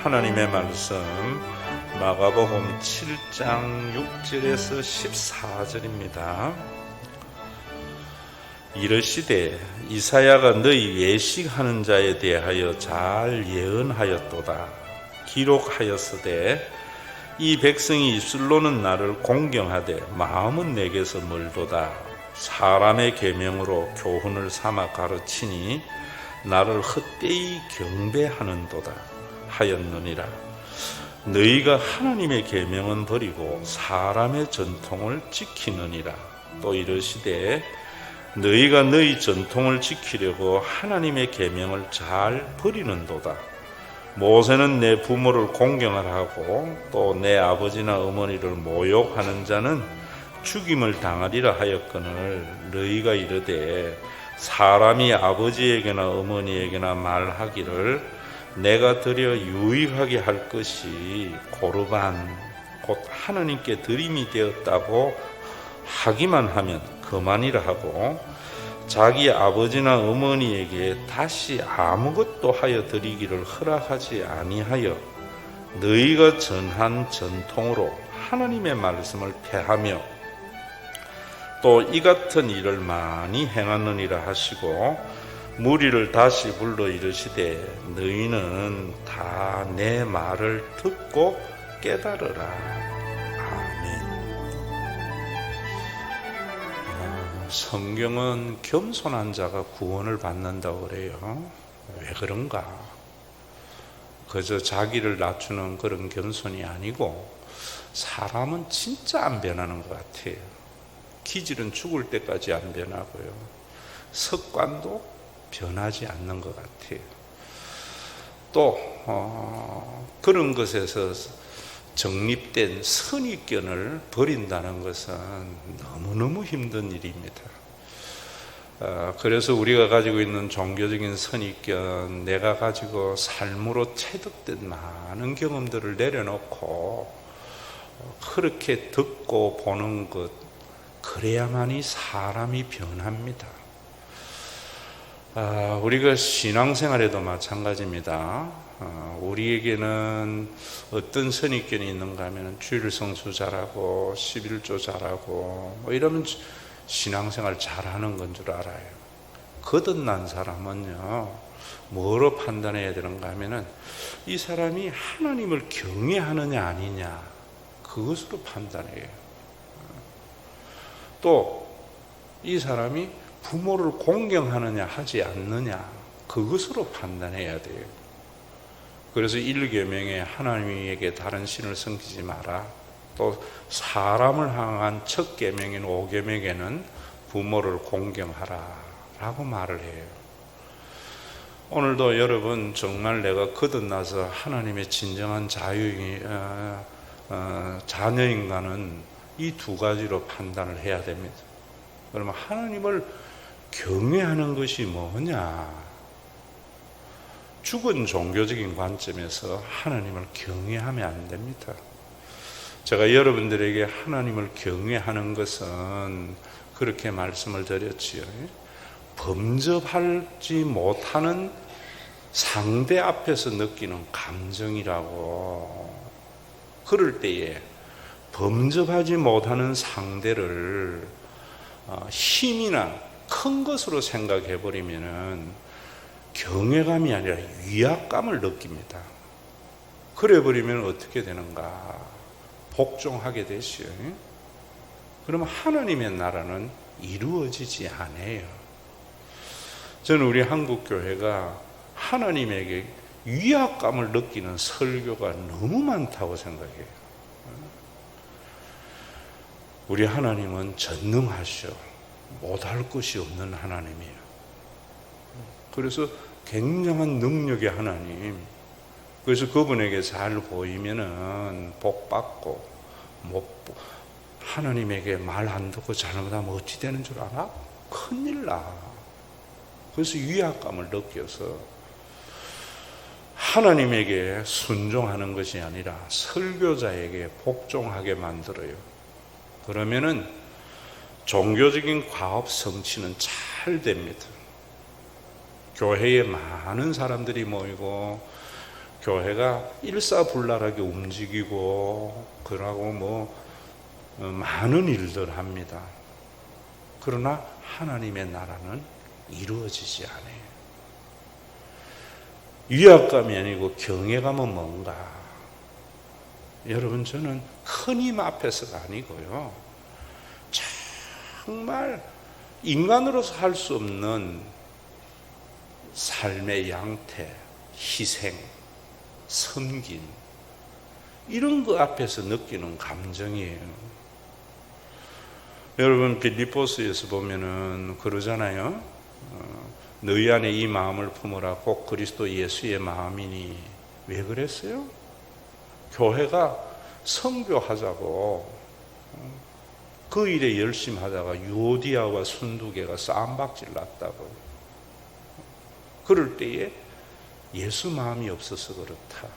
하나님의 말씀 마가복음 7장 6절에서 14절입니다. 이르시되 이사야가 너희 외식하는 자에 대하여 잘 예언하였도다. 기록하였으되 이 백성이 입술로는 나를 공경하되 마음은 내게서 멀도다. 사람의 계명으로 교훈을 삼아 가르치니 나를 헛되이 경배하는도다 하였느니라. 너희가 하나님의 계명은 버리고 사람의 전통을 지키느니라. 또 이르시되 너희가 너희 전통을 지키려고 하나님의 계명을 잘 버리는도다. 모세는 내 부모를 공경하라 하고 또 내 아버지나 어머니를 모욕하는 자는 죽임을 당하리라 하였거늘 너희가 이르되 사람이 아버지에게나 어머니에게나 말하기를 내가 드려 유익하게 할 것이 고르반 곧 하나님께 드림이 되었다고 하기만 하면 그만이라 하고 자기 아버지나 어머니에게 다시 아무것도 하여 드리기를 허락하지 아니하여 너희가 전한 전통으로 하나님의 말씀을 폐하며 또 이 같은 일을 많이 행하느니라 하시고 무리를 다시 불러 이르시되 너희는 다 내 말을 듣고 깨달으라. 아멘. 성경은 겸손한 자가 구원을 받는다고 그래요. 왜 그런가? 그저 자기를 낮추는 그런 겸손이 아니고 사람은 진짜 안 변하는 것 같아요. 기질은 죽을 때까지 안 변하고요. 습관도 변하지 않는 것 같아요. 또 그런 것에서 정립된 선입견을 버린다는 것은 너무너무 힘든 일입니다. 그래서 우리가 가지고 있는 종교적인 선입견, 내가 가지고 삶으로 체득된 많은 경험들을 내려놓고 그렇게 듣고 보는 것, 그래야만이 사람이 변합니다. 우리가 신앙생활에도 마찬가지입니다. 우리에게는 어떤 선입견이 있는가 하면 주일 성수 잘하고 11조 잘하고 뭐 이러면 신앙생활 잘하는 건 줄 알아요. 거듭난 사람은요, 뭐로 판단해야 되는가 하면은 이 사람이 하나님을 경외하느냐 아니냐, 그것으로 판단해요. 또 이 사람이 부모를 공경하느냐 하지 않느냐, 그것으로 판단해야 돼요. 그래서 1계명에 하나님에게 다른 신을 섬기지 마라, 또 사람을 향한 첫 계명인 5계명에는 부모를 공경하라 라고 말을 해요. 오늘도 여러분 정말 내가 거듭나서 하나님의 진정한 자녀인가는 이 두 가지로 판단을 해야 됩니다. 그러면 하나님을 경외하는 것이 뭐냐? 죽은 종교적인 관점에서 하나님을 경외하면 안 됩니다. 제가 여러분들에게 하나님을 경외하는 것은 그렇게 말씀을 드렸지요. 범접하지 못하는 상대 앞에서 느끼는 감정이라고. 그럴 때에 범접하지 못하는 상대를 힘이나 큰 것으로 생각해 버리면은 경외감이 아니라 위압감을 느낍니다. 그래 버리면 어떻게 되는가? 복종하게 되시요. 그러면 하나님의 나라는 이루어지지 않아요. 저는 우리 한국 교회가 하나님에게 위압감을 느끼는 설교가 너무 많다고 생각해요. 우리 하나님은 전능하셔. 못할 것이 없는 하나님이에요. 그래서 굉장한 능력의 하나님. 그래서 그분에게 잘 보이면은 복 받고, 하나님에게 말 안 듣고 잘못하면 어찌 되는 줄 알아? 큰일 나. 그래서 위압감을 느껴서 하나님에게 순종하는 것이 아니라 설교자에게 복종하게 만들어요. 그러면은 종교적인 과업 성취는 잘 됩니다. 교회에 많은 사람들이 모이고 교회가 일사불란하게 움직이고 그러고 많은 일들 합니다. 그러나 하나님의 나라는 이루어지지 않아요. 위압감이 아니고 경외감은 뭔가? 여러분, 저는 큰 힘 앞에서가 아니고요, 정말 인간으로서 할 수 없는 삶의 양태, 희생, 섬김, 이런 거 앞에서 느끼는 감정이에요. 여러분, 빌립보서에서 보면은 그러잖아요. 너희 안에 이 마음을 품으라 곧 그리스도 예수의 마음이니. 왜 그랬어요? 교회가 선교하자고 그 일에 열심히 하다가 유오디아와 순두개가 쌈박질 났다고. 그럴 때에 예수 마음이 없어서 그렇다.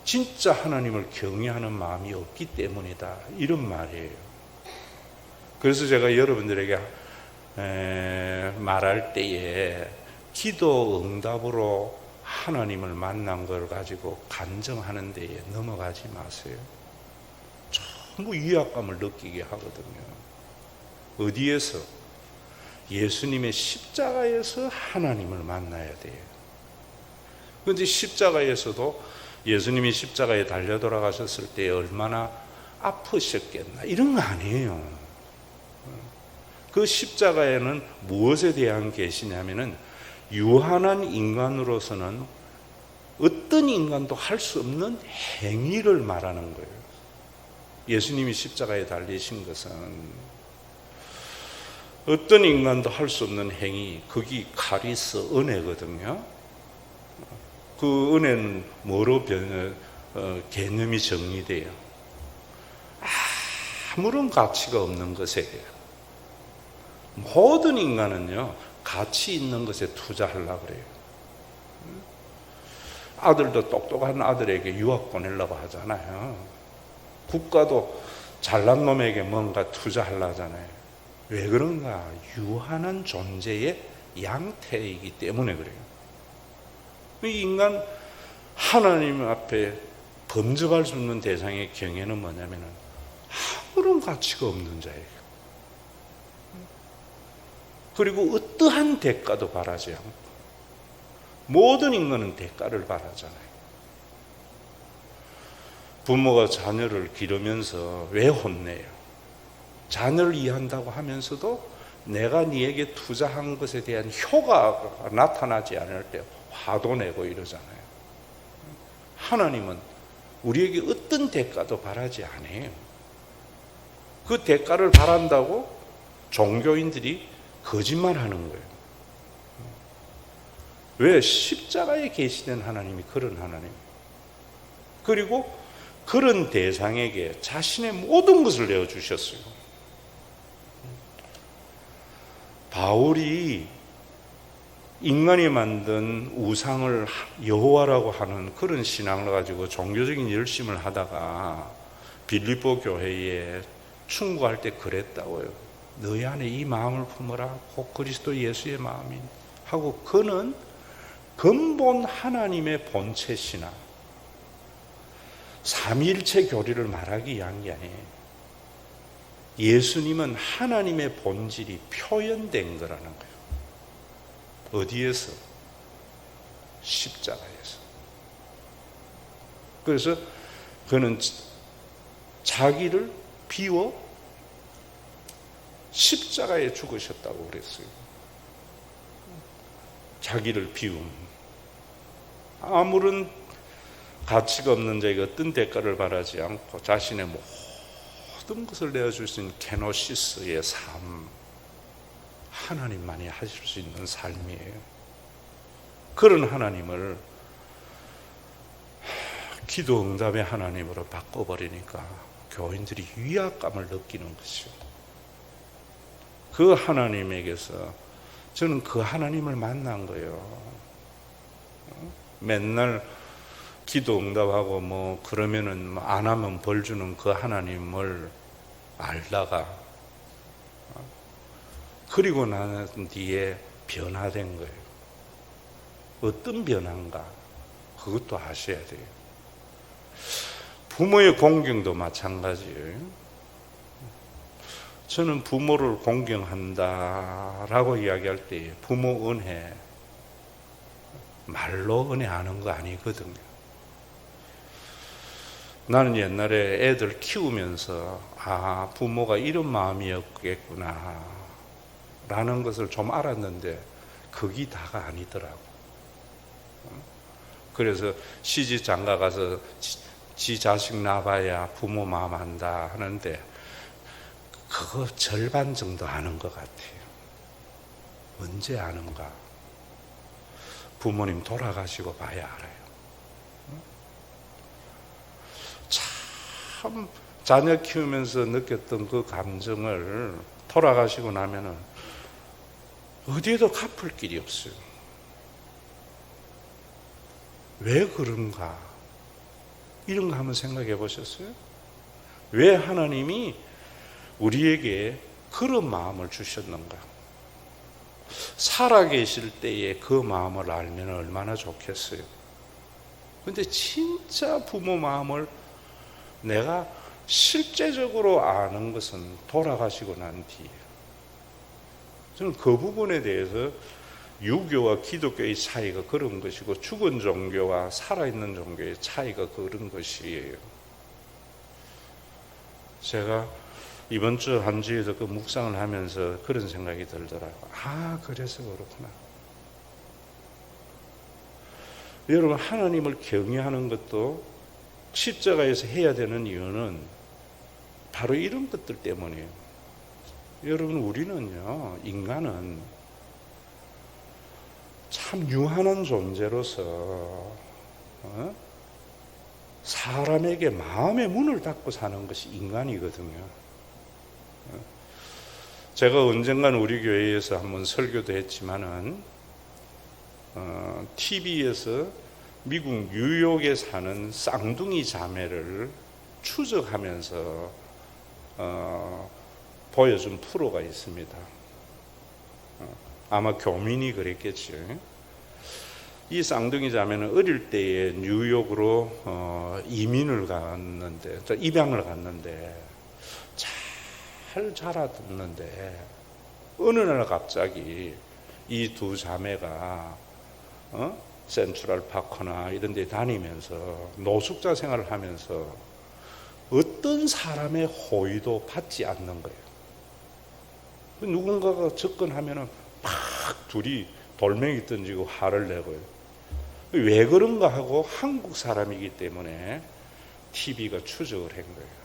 진짜 하나님을 경외하는 마음이 없기 때문이다. 이런 말이에요. 그래서 제가 여러분들에게 말할 때에 기도 응답으로 하나님을 만난 걸 가지고 간증하는 데에 넘어가지 마세요. 전부 위압감을 느끼게 하거든요. 어디에서? 예수님의 십자가에서 하나님을 만나야 돼요. 그런데 십자가에서도 예수님이 십자가에 달려 돌아가셨을 때 얼마나 아프셨겠나, 이런 거 아니에요. 그 십자가에는 무엇에 대한 계시냐면은 유한한 인간으로서는 어떤 인간도 할 수 없는 행위를 말하는 거예요. 예수님이 십자가에 달리신 것은 어떤 인간도 할 수 없는 행위, 그게 카리스, 은혜거든요. 그 은혜는 뭐로 개념이 정리돼요? 아무런 가치가 없는 것에게요. 모든 인간은요, 가치 있는 것에 투자하려고 그래요. 아들도 똑똑한 아들에게 유학 보내려고 하잖아요. 국가도 잘난 놈에게 뭔가 투자하려고 하잖아요. 왜 그런가? 유한한 존재의 양태이기 때문에 그래요. 이 인간, 하나님 앞에 범접할 수 없는 대상의 경애는 뭐냐면 아무런 가치가 없는 자예요. 그리고 어떠한 대가도 바라지 않고, 모든 인간은 대가를 바라잖아요. 부모가 자녀를 기르면서 왜 혼내요? 자녀를 이해한다고 하면서도 내가 네에게 투자한 것에 대한 효과가 나타나지 않을 때 화도 내고 이러잖아요. 하나님은 우리에게 어떤 대가도 바라지 않아요. 그 대가를 바란다고 종교인들이 거짓말하는 거예요. 왜? 십자가에 계시는 하나님이 그런 하나님. 그리고 그런 대상에게 자신의 모든 것을 내어주셨어요. 바울이 인간이 만든 우상을 여호와라고 하는 그런 신앙을 가지고 종교적인 열심을 하다가 빌립보 교회에 충고할 때 그랬다고요. 너희 안에 이 마음을 품어라 곧 그리스도 예수의 마음이 하고, 그는 근본 하나님의 본체 신앙, 삼위일체 교리를 말하기 위한 게 아니에요. 예수님은 하나님의 본질이 표현된 거라는 거예요. 어디에서? 십자가에서. 그래서 그는 자기를 비워 십자가에 죽으셨다고 그랬어요. 자기를 비움. 아무런 가치가 없는 자에게 어떤 대가를 바라지 않고 자신의 모든 것을 내어줄 수 있는 케노시스의 삶, 하나님만이 하실 수 있는 삶이에요. 그런 하나님을 기도 응답의 하나님으로 바꿔버리니까 교인들이 위압감을 느끼는 것이요. 그 하나님에게서 저는 그 하나님을 만난 거예요. 맨날 기도 응답하고 그러면은 안 하면 벌 주는 그 하나님을 알다가, 그리고 난 뒤에 변화된 거예요. 어떤 변화인가? 그것도 아셔야 돼요. 부모의 공경도 마찬가지예요. 저는 부모를 공경한다라고 이야기할 때 부모 은혜, 말로 은혜하는 거 아니거든요. 나는 옛날에 애들 키우면서 부모가 이런 마음이었겠구나 라는 것을 좀 알았는데 그게 다가 아니더라고. 그래서 시집 장가 가서 지 자식 낳아봐야 부모 마음 안다 하는데 그거 절반 정도 아는 것 같아요. 언제 아는가? 부모님 돌아가시고 봐야 알아요. 참 자녀 키우면서 느꼈던 그 감정을 돌아가시고 나면은 어디에도 갚을 길이 없어요. 왜 그런가? 이런 거 한번 생각해 보셨어요? 왜 하나님이 우리에게 그런 마음을 주셨는가? 살아계실 때에 그 마음을 알면 얼마나 좋겠어요. 근데 진짜 부모 마음을 내가 실제적으로 아는 것은 돌아가시고 난 뒤에. 저는 그 부분에 대해서 유교와 기독교의 차이가 그런 것이고 죽은 종교와 살아있는 종교의 차이가 그런 것이에요. 제가 이번 주 한 주에도 그 묵상을 하면서 그런 생각이 들더라고요. 그래서 그렇구나. 여러분, 하나님을 경외하는 것도 십자가에서 해야 되는 이유는 바로 이런 것들 때문이에요. 여러분, 우리는요, 인간은 참 유한한 존재로서 사람에게 마음의 문을 닫고 사는 것이 인간이거든요. 제가 언젠간 우리 교회에서 한번 설교도 했지만은 TV에서 미국 뉴욕에 사는 쌍둥이 자매를 추적하면서 보여준 프로가 있습니다. 아마 교민이 그랬겠죠. 이 쌍둥이 자매는 어릴 때에 뉴욕으로 이민을 갔는데, 입양을 갔는데 잘 자라났는데 어느 날 갑자기 이 두 자매가 센트럴 파크나 이런 데 다니면서 노숙자 생활을 하면서 어떤 사람의 호의도 받지 않는 거예요. 누군가가 접근하면은 막 둘이 돌멩이 던지고 화를 내고요. 왜 그런가 하고 한국 사람이기 때문에 TV가 추적을 한 거예요.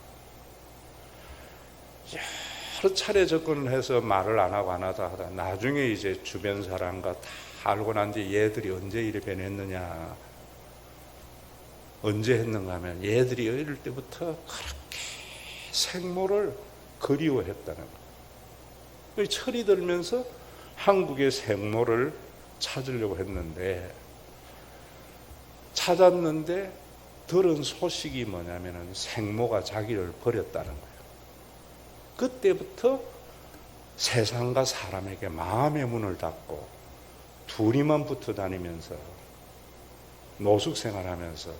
여러 차례 접근을 해서 말을 안 하다 나중에 이제 주변 사람과 다 알고 난 뒤에 얘들이 언제 이래 변했느냐, 언제 했는가 하면 얘들이 어릴 때부터 그렇게 생모를 그리워했다는 거예요. 철이 들면서 한국의 생모를 찾으려고 했는데 찾았는데 들은 소식이 뭐냐면은 생모가 자기를 버렸다는 거예요. 그때부터 세상과 사람에게 마음의 문을 닫고 둘이만 붙어 다니면서 노숙 생활하면서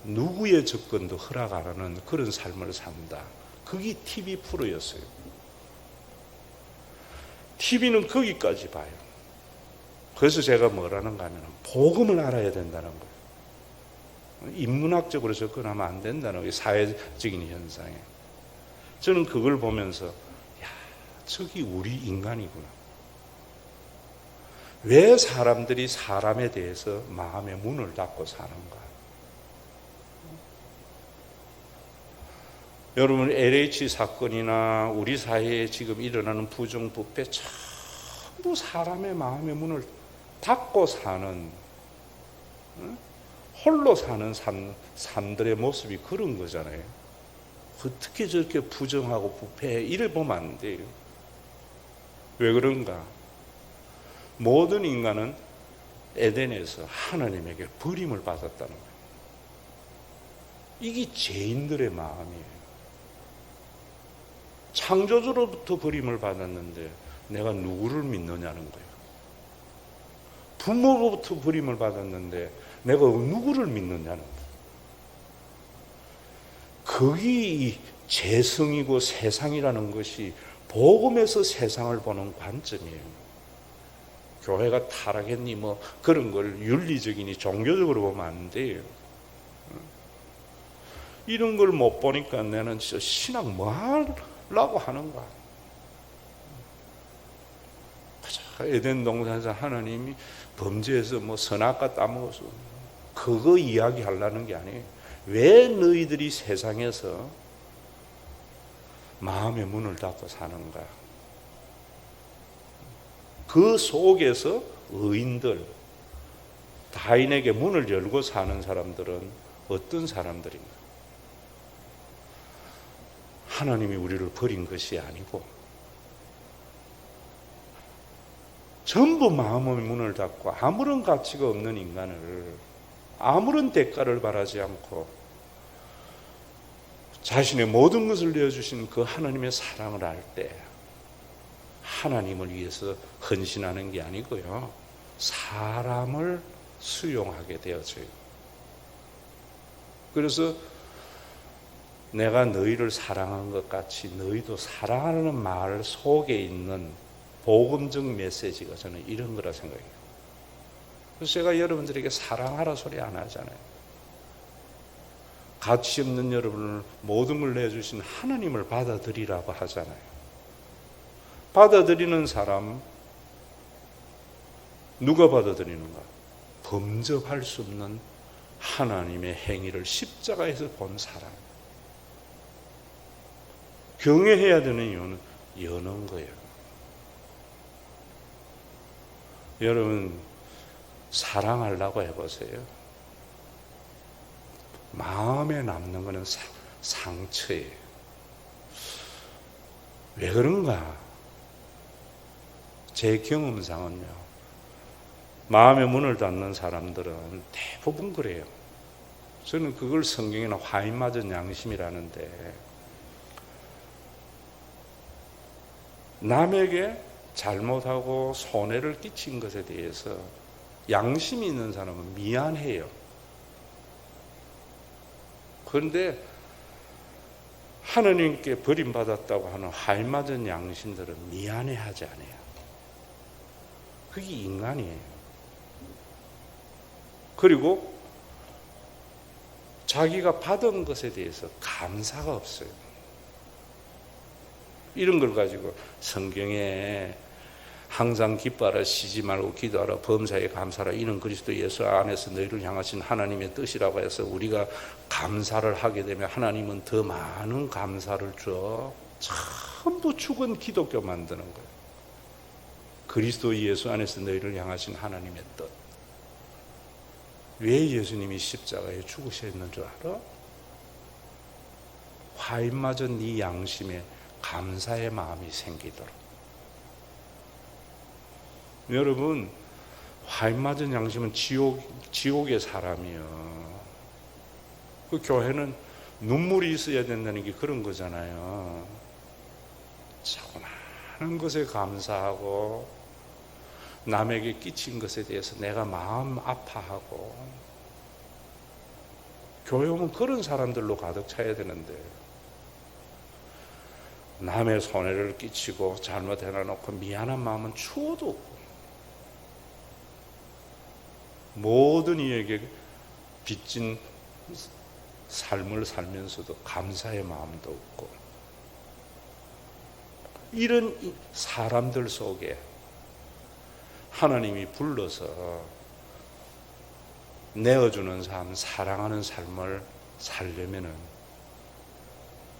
누구의 접근도 허락 안 하는 그런 삶을 산다. 그게 TV 프로였어요. TV는 거기까지 봐요. 그래서 제가 뭐라는가 하면 복음을 알아야 된다는 거예요. 인문학적으로 접근하면 안 된다는 거예요. 사회적인 현상에. 저는 그걸 보면서 저기 우리 인간이구나. 왜 사람들이 사람에 대해서 마음의 문을 닫고 사는가? 여러분, LH 사건이나 우리 사회에 지금 일어나는 부정부패 전부 사람의 마음의 문을 닫고 사는, 홀로 사는 삶들의 모습이 그런 거잖아요. 어떻게 저렇게 부정하고 부패해? 이래 보면 안 돼요. 왜 그런가? 모든 인간은 에덴에서 하나님에게 버림을 받았다는 거예요. 이게 죄인들의 마음이에요. 창조주로부터 버림을 받았는데 내가 누구를 믿느냐는 거예요. 부모로부터 버림을 받았는데 내가 누구를 믿느냐는 그게 재성이고 세상이라는 것이 복음에서 세상을 보는 관점이에요. 교회가 타락했니 뭐 그런 걸 윤리적이니 종교적으로 보면 안 돼요. 이런 걸 못 보니까 나는 진짜 신앙 뭐 하려고 하는가. 에덴 동산에서 하나님이 범죄해서 뭐 선악과 따먹어서 그거 이야기하려는 게 아니에요. 왜 너희들이 세상에서 마음의 문을 닫고 사는가. 그 속에서 의인들, 타인에게 문을 열고 사는 사람들은 어떤 사람들인가? 하나님이 우리를 버린 것이 아니고 전부 마음의 문을 닫고 아무런 가치가 없는 인간을 아무런 대가를 바라지 않고 자신의 모든 것을 내어주신 그 하나님의 사랑을 알 때 하나님을 위해서 헌신하는 게 아니고요, 사람을 수용하게 되어져요. 그래서 내가 너희를 사랑한 것 같이 너희도 사랑하는 말 속에 있는 복음적 메시지가 저는 이런 거라 생각해요. 그래서 제가 여러분들에게 사랑하라 소리 안 하잖아요. 가치 없는 여러분을 모든 걸 내주신 하나님을 받아들이라고 하잖아요. 받아들이는 사람, 누가 받아들이는가? 범접할 수 없는 하나님의 행위를 십자가에서 본 사람. 경외해야 되는 이유는 여는 거예요. 여러분, 사랑하려고 해보세요. 마음에 남는 것은 상처예요. 왜 그런가? 제 경험상은요, 마음의 문을 닫는 사람들은 대부분 그래요. 저는 그걸 성경에는 화인 맞은 양심이라는데, 남에게 잘못하고 손해를 끼친 것에 대해서 양심이 있는 사람은 미안해요. 그런데 하나님께 버림받았다고 하는 화인 맞은 양심들은 미안해하지 않아요. 그게 인간이에요. 그리고 자기가 받은 것에 대해서 감사가 없어요. 이런 걸 가지고 성경에 항상 기뻐하라, 쉬지 말고 기도하라, 범사에 감사하라, 이는 그리스도 예수 안에서 너희를 향하신 하나님의 뜻이라고 해서 우리가 감사를 하게 되면 하나님은 더 많은 감사를 줘 전부 죽은 기독교 만드는 거예요. 그리스도 예수 안에서 너희를 향하신 하나님의 뜻. 왜 예수님이 십자가에 죽으셨는 줄 알아? 화인 맞은 네 양심에 감사의 마음이 생기도록. 여러분, 화인 맞은 양심은 지옥의 사람이요. 그 교회는 눈물이 있어야 된다는 게 그런 거잖아요. 자고나는 것에 감사하고 남에게 끼친 것에 대해서 내가 마음 아파하고. 교회 오면 그런 사람들로 가득 차야 되는데 남의 손해를 끼치고 잘못해놔놓고 미안한 마음은 추워도 없고, 모든 이에게 빚진 삶을 살면서도 감사의 마음도 없고, 이런 사람들 속에 하나님이 불러서 내어주는 삶, 사랑하는 삶을 살려면은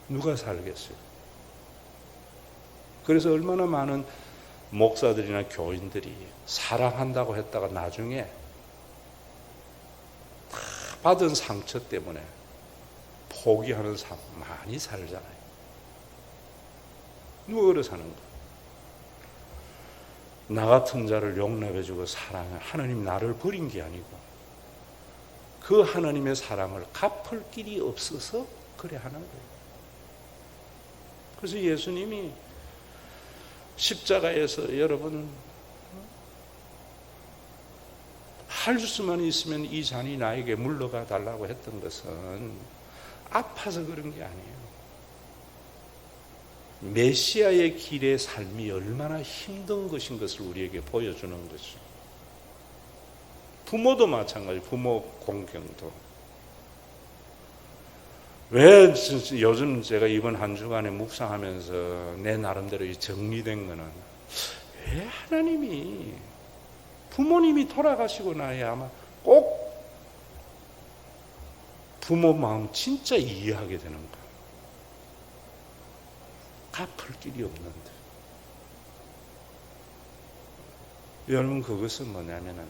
누가 살겠어요? 그래서 얼마나 많은 목사들이나 교인들이 사랑한다고 했다가 나중에 다 받은 상처 때문에 포기하는 삶 많이 살잖아요. 누가 그래 사는 거야? 나 같은 자를 용납해주고 사랑해. 하나님 나를 버린 게 아니고 그 하나님의 사랑을 갚을 길이 없어서 그래 하는 거예요. 그래서 예수님이 십자가에서 여러분 살 수만 있으면 이 잔이 나에게 물러가 달라고 했던 것은 아파서 그런 게 아니에요. 메시아의 길의 삶이 얼마나 힘든 것인 것을 우리에게 보여주는 것이죠. 부모도 마찬가지, 부모 공경도. 왜 요즘 제가 이번 한 주간에 묵상하면서 내 나름대로 정리된 거는, 왜 하나님이 부모님이 돌아가시고 나야 아마 꼭 부모 마음 진짜 이해하게 되는 거야. 갚을 길이 없는데. 여러분, 그것은 뭐냐면은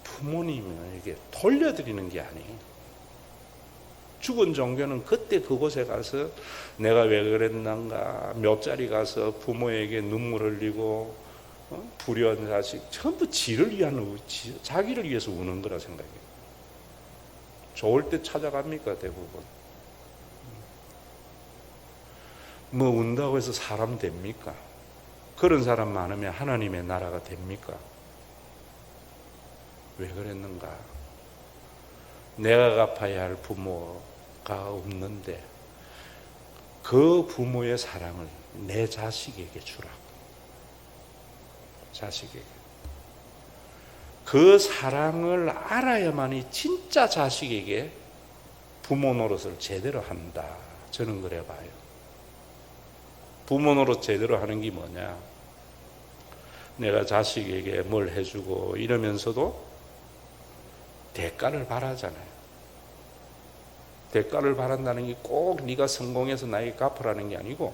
부모님에게 돌려드리는 게 아니에요. 죽은 종교는 그때 그곳에 가서 내가 왜 그랬는가, 묘자리 가서 부모에게 눈물 흘리고 불효한 자식 전부 지를 위한, 자기를 위해서 우는 거라 생각해요. 좋을 때 찾아갑니까? 대부분. 뭐 운다고 해서 사람 됩니까? 그런 사람 많으면 하나님의 나라가 됩니까? 왜 그랬는가? 내가 갚아야 할 부모가 없는데 그 부모의 사랑을 내 자식에게 주라고. 자식에게. 그 사랑을 알아야만이 진짜 자식에게 부모 노릇을 제대로 한다. 저는 그래 봐요. 부모 노릇 제대로 하는 게 뭐냐? 내가 자식에게 뭘 해주고 이러면서도 대가를 바라잖아요. 대가를 바란다는 게 꼭 네가 성공해서 나에게 갚으라는 게 아니고,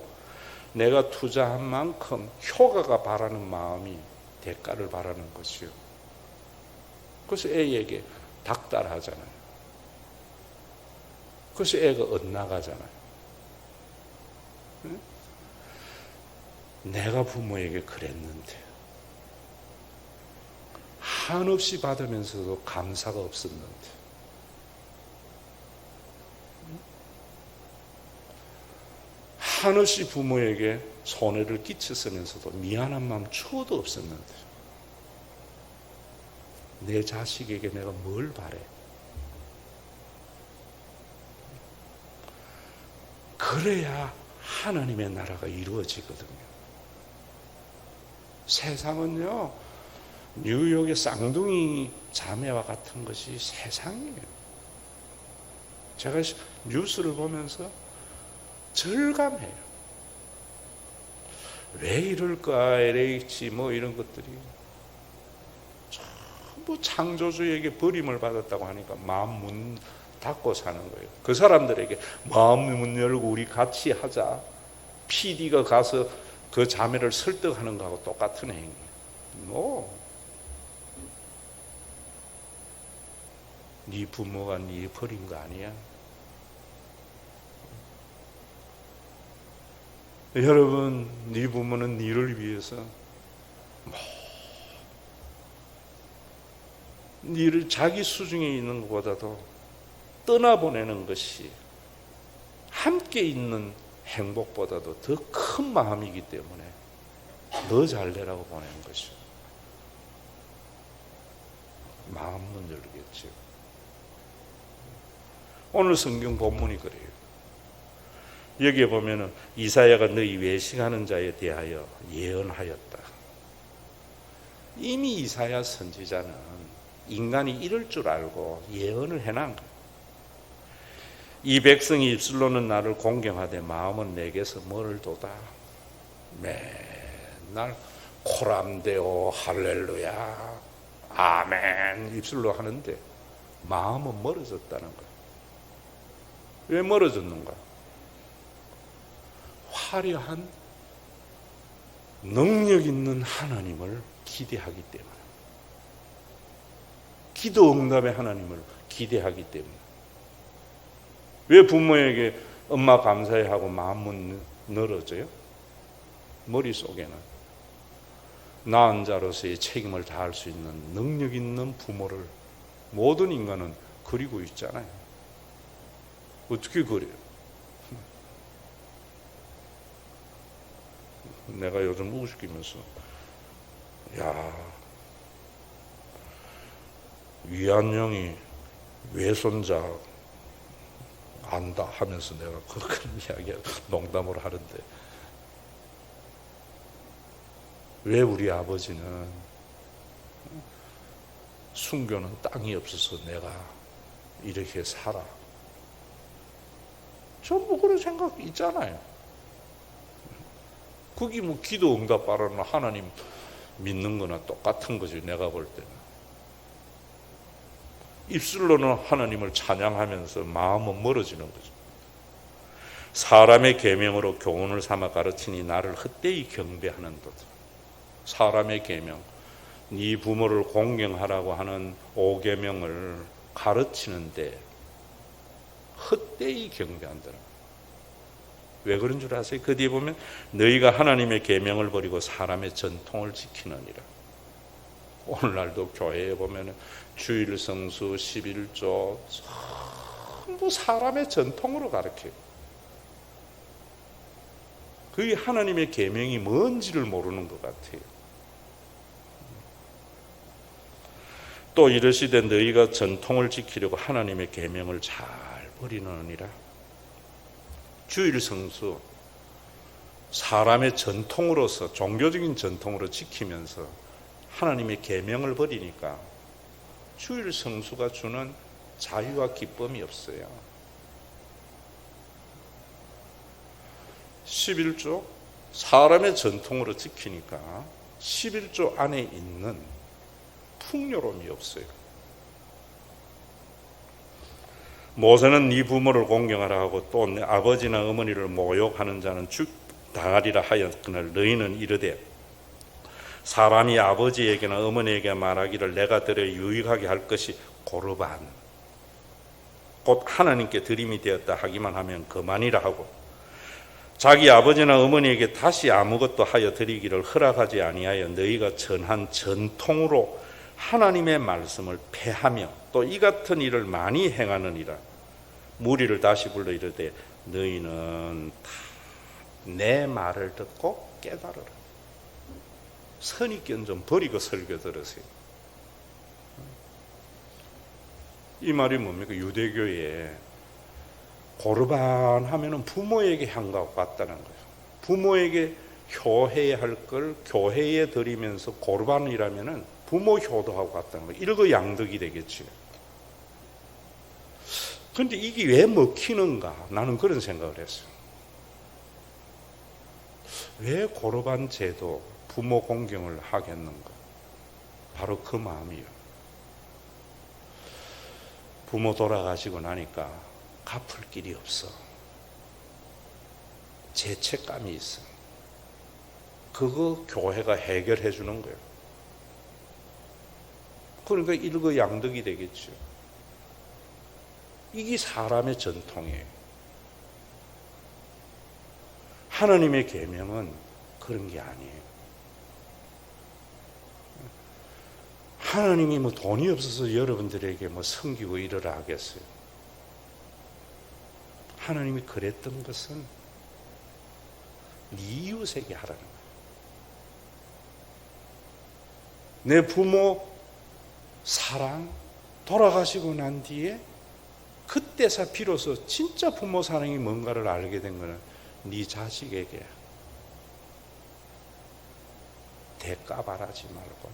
내가 투자한 만큼 효과가 바라는 마음이 대가를 바라는 것이요. 그래서 애에게 닥달하잖아요. 그래서 애가 엇나가잖아요. 응? 내가 부모에게 그랬는데 한없이 받으면서도 감사가 없었는데, 한없이 부모에게 손해를 끼쳤으면서도 미안한 마음 추워도 없었는데, 내 자식에게 내가 뭘 바래? 그래야 하나님의 나라가 이루어지거든요. 세상은요, 뉴욕의 쌍둥이 자매와 같은 것이 세상이에요. 제가 뉴스를 보면서 절감해요. 왜 이럴까? LH 뭐 이런 것들이 전부 창조주에게 버림을 받았다고 하니까 마음 문 닫고 사는 거예요. 그 사람들에게 마음 문 열고 우리 같이 하자, PD가 가서 그 자매를 설득하는 거하고 똑같은 행위. 네 부모가 네 버린 거 아니야? 여러분, 네 부모는 네를 위해서 네를 자기 수중에 있는 것보다도 떠나보내는 것이 함께 있는 행복보다도 더 큰 마음이기 때문에 너 잘되라고 보내는 것이요. 마음 문 열겠죠. 오늘 성경 본문이 그래요. 여기에 보면은 이사야가 너희 외식하는 자에 대하여 예언하였다. 이미 이사야 선지자는 인간이 이럴 줄 알고 예언을 해놓은 거예요. 이 백성이 입술로는 나를 공경하되 마음은 내게서 멀도다. 맨날 코람데오 할렐루야 아멘 입술로 하는데 마음은 멀어졌다는 거예요. 왜 멀어졌는가? 화려한 능력 있는 하나님을 기대하기 때문에, 기도 응답의 하나님을 기대하기 때문에. 왜 부모에게 엄마 감사해 하고 마음은 늘어져요? 머릿속에는 낳은 자로서의 책임을 다할 수 있는 능력 있는 부모를 모든 인간은 그리고 있잖아요. 어떻게 그래요? 내가 요즘 우습기면서, 야, 위안령이 외손자 안다 하면서 내가 그런 이야기 농담으로 하는데, 왜 우리 아버지는 순교는 땅이 없어서 내가 이렇게 살아? 전부 그런 생각 있잖아요. 그게 뭐 기도 응답 바라는 하나님 믿는 거나 똑같은 거지, 내가 볼 때는. 입술로는 하나님을 찬양하면서 마음은 멀어지는 거죠. 사람의 계명으로 교훈을 삼아 가르치니 나를 헛되이 경배하는도다. 사람의 계명, 네 부모를 공경하라고 하는 5계명을 가르치는데 헛되이 경배한다는 거예요. 왜 그런 줄 아세요? 그 뒤에 보면 너희가 하나님의 계명을 버리고 사람의 전통을 지키느니라. 오늘날도 교회에 보면 주일 성수, 11조 전부 사람의 전통으로 가르쳐요. 그게 하나님의 계명이 뭔지를 모르는 것 같아요. 또 이르시되 너희가 전통을 지키려고 하나님의 계명을 잘 버리느니라. 주일 성수, 사람의 전통으로서, 종교적인 전통으로 지키면서 하나님의 계명을 버리니까 주일 성수가 주는 자유와 기쁨이 없어요. 11조, 사람의 전통으로 지키니까 11조 안에 있는 풍요로움이 없어요. 모세는 네 부모를 공경하라 하고 또 내 아버지나 어머니를 모욕하는 자는 죽당하리라 하였거늘 너희는 이르되 사람이 아버지에게나 어머니에게 말하기를 내가 들어 유익하게 할 것이 고르반 곧 하나님께 드림이 되었다 하기만 하면 그만이라 하고 자기 아버지나 어머니에게 다시 아무것도 하여 드리기를 허락하지 아니하여 너희가 전한 전통으로 하나님의 말씀을 폐하며 또 이 같은 일을 많이 행하느니라. 무리를 다시 불러 이르되 너희는 다 내 말을 듣고 깨달으라. 선입견 좀 버리고 설교 들으세요. 이 말이 뭡니까? 유대교에 고르반 하면은 부모에게 한 것 같다는 거예요. 부모에게 효해야 할 걸 교회에 드리면서 고르반이라면은 부모 효도하고 같다는 거예요. 일거양득이 되겠지. 그런데 이게 왜 먹히는가? 나는 그런 생각을 했어요. 왜 고르반 제도, 부모 공경을 하겠는가? 바로 그 마음이에요. 부모 돌아가시고 나니까 갚을 길이 없어. 죄책감이 있어. 그거 교회가 해결해 주는 거예요. 그러니까 일거양득이 되겠죠. 이게 사람의 전통이에요. 하나님의 계명은 그런 게 아니에요. 하나님이 뭐 돈이 없어서 여러분들에게 뭐 섬기고 이러라 하겠어요. 하나님이 그랬던 것은 네 이웃에게 하라는 거예요. 내 부모 사랑 돌아가시고 난 뒤에 그때서 비로소 진짜 부모 사랑이 뭔가를 알게 된 거는 네 자식에게 대가 바라지 말고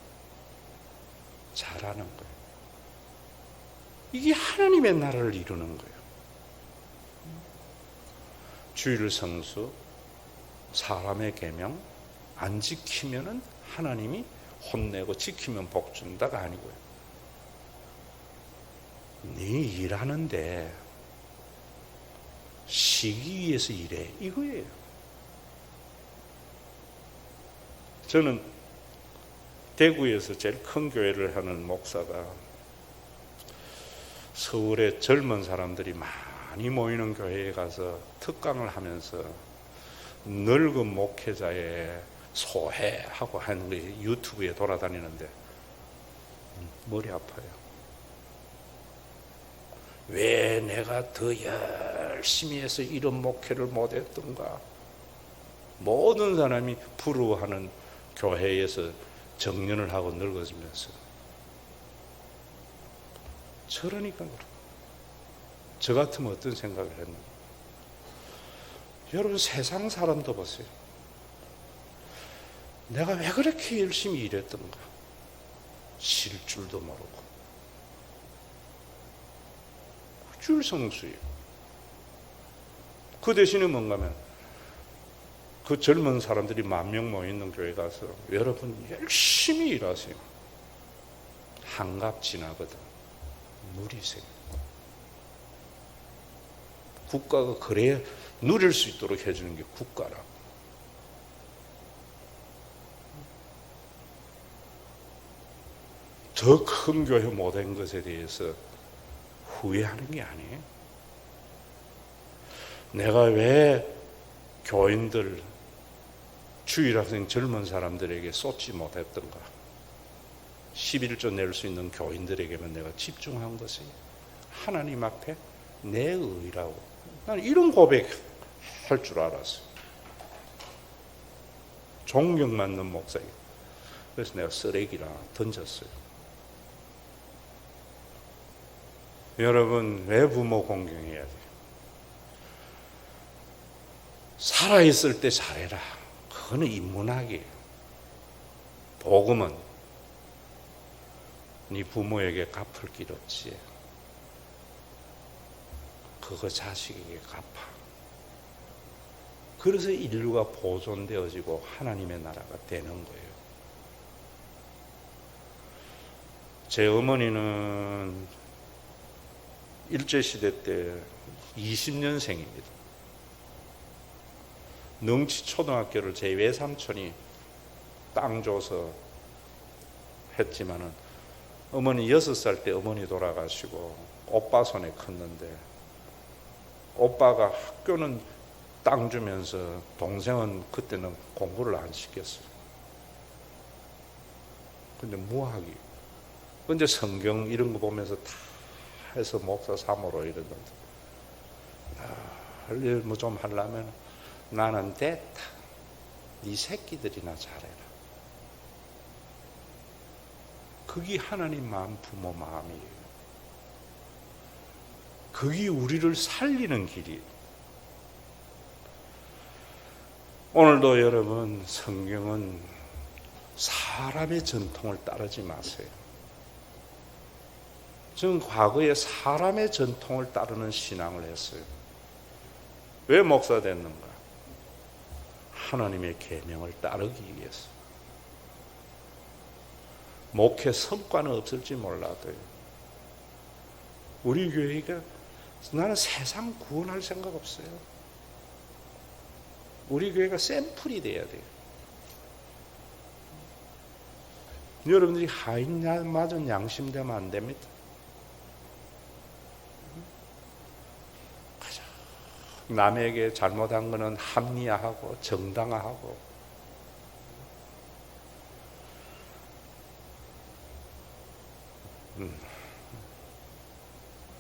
잘하는 거예요. 이게 하나님의 나라를 이루는 거예요. 주일 성수, 사람의 계명 안 지키면은 하나님이 혼내고 지키면 복 준다가 아니고요. 네 일하는데 쉬기 위해서 일해 이거예요. 저는 대구에서 제일 큰 교회를 하는 목사가 서울에 젊은 사람들이 많이 모이는 교회에 가서 특강을 하면서 늙은 목회자의 소회하고 하는 게 유튜브에 돌아다니는데 머리 아파요. 왜 내가 더 열심히 해서 이런 목회를 못했던가. 모든 사람이 부러워하는 교회에서 정년을 하고 늙어지면서 저러니까 그렇고. 저 같으면 어떤 생각을 했는가? 여러분, 세상 사람도 보세요. 내가 왜 그렇게 열심히 일했던가? 쉴 줄도 모르고. 줄성수예요. 그 대신에 뭔가 하면 그 젊은 사람들이 10,000명 모이는 교회 가서 여러분 열심히 일하세요. 한갑 지나거든. 누리세요. 국가가 그래야 누릴 수 있도록 해주는 게 국가라고. 더 큰 교회 못한 것에 대해서 후회하는 게 아니에요. 내가 왜 교인들, 주일학생 젊은 사람들에게 쏟지 못했던가? 11조 낼 수 있는 교인들에게만 내가 집중한 것이 하나님 앞에 내 의라고. 나는 이런 고백 할 줄 알았어요. 존경받는 목사예요. 그래서 내가 쓰레기라 던졌어요. 여러분, 왜 부모 공경해야 돼요? 살아있을 때 잘해라. 그거는 인문학이에요. 복음은 네 부모에게 갚을 길 없지. 그거 자식에게 갚아. 그래서 인류가 보존되어지고 하나님의 나라가 되는 거예요. 제 어머니는 일제시대 때 20년생입니다. 능치초등학교를 제 외삼촌이 땅 줘서 했지만은 어머니 6살 때 어머니 돌아가시고 오빠 손에 컸는데 오빠가 학교는 땅 주면서 동생은 그때는 공부를 안 시켰어요. 근데 무학이. 근데 성경 이런 거 보면서 다 해서 목사 사모로 이러던데. 할 일 뭐 좀 하려면 나는 됐다. 네 새끼들이나 잘해라. 그게 하나님 마음, 부모 마음이에요. 그게 우리를 살리는 길이에요. 오늘도 여러분, 성경은 사람의 전통을 따르지 마세요. 저는 과거에 사람의 전통을 따르는 신앙을 했어요. 왜 목사 됐는가? 하나님의 계명을 따르기 위해서. 목회 성과는 없을지 몰라도요. 우리 교회가 나는 세상 구원할 생각 없어요. 우리 교회가 샘플이 돼야 돼요. 여러분들이 하인맞은 양심 되면 안 됩니다. 남에게 잘못한 것은 합리화하고 정당화하고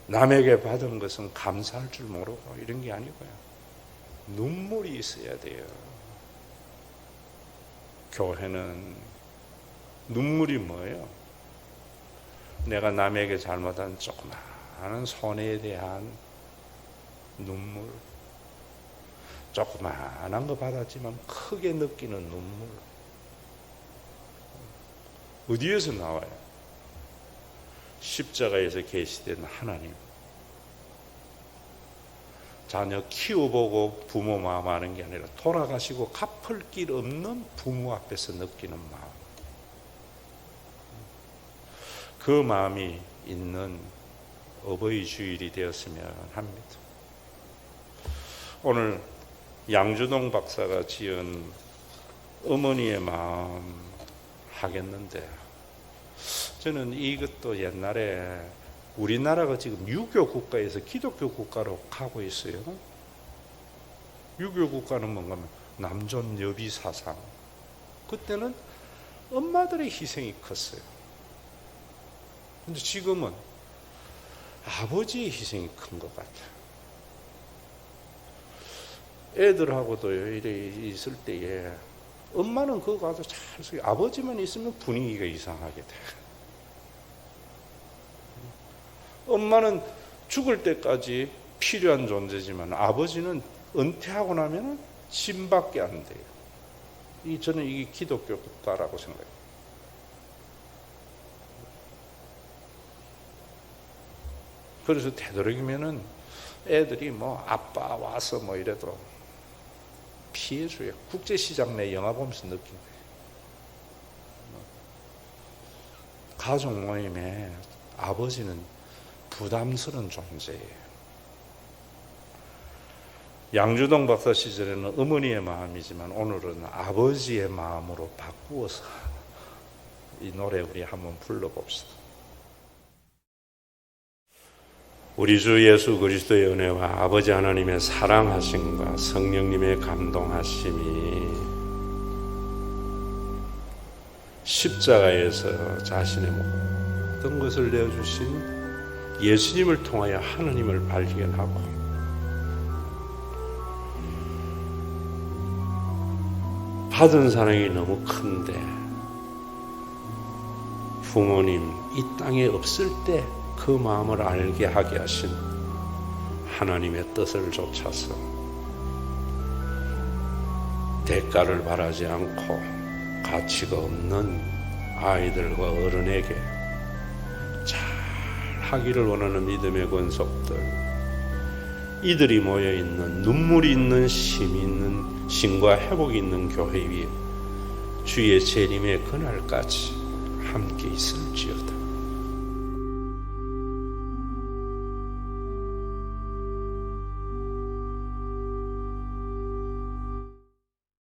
남에게 받은 것은 감사할 줄 모르고 이런 게 아니고요. 눈물이 있어야 돼요. 교회는 눈물이 뭐예요? 내가 남에게 잘못한 조그마한 손해에 대한 눈물, 조그마한 거 받았지만 크게 느끼는 눈물. 어디에서 나와요? 십자가에서 계시된 하나님. 자녀 키워보고 부모 마음 하는 게 아니라 돌아가시고 갚을 길 없는 부모 앞에서 느끼는 마음. 그 마음이 있는 어버이 주일이 되었으면 합니다. 오늘 양주동 박사가 지은 어머니의 마음 하겠는데, 저는 이것도 옛날에 우리나라가 지금 유교 국가에서 기독교 국가로 가고 있어요. 유교 국가는 뭔가 하면 남존 여비 사상. 그때는 엄마들의 희생이 컸어요. 근데 지금은 아버지의 희생이 큰 것 같아요. 애들하고도 이래 있을 때에 엄마는 그거 가서 잘 쓰고 아버지만 있으면 분위기가 이상하게 돼. 엄마는 죽을 때까지 필요한 존재지만 아버지는 은퇴하고 나면 짐밖에 안 돼요. 저는 이게 기독교다라고 생각해요. 그래서 되도록이면은 애들이 뭐 아빠 와서 뭐 이래도 피해줘요. 국제시장 내 영화 보면서 느낀 거예요. 가족 모임에 아버지는 부담스러운 존재예요. 양주동 박사 시절에는 어머니의 마음이지만 오늘은 아버지의 마음으로 바꾸어서 이 노래 우리 한번 불러봅시다. 우리 주 예수 그리스도의 은혜와 아버지 하나님의 사랑하심과 성령님의 감동하심이 십자가에서 자신의 모든 것을 내어주신 예수님을 통하여 하나님을 발견하고 받은 사랑이 너무 큰데 부모님 이 땅에 없을 때 그 마음을 알게 하게 하신 하나님의 뜻을 좇아서 대가를 바라지 않고 가치가 없는 아이들과 어른에게 잘 하기를 원하는 믿음의 권속들, 이들이 모여있는 눈물이 있는 힘이 있는 신과 회복이 있는 교회 위에 주의 재림의 그날까지 함께 있을지어다.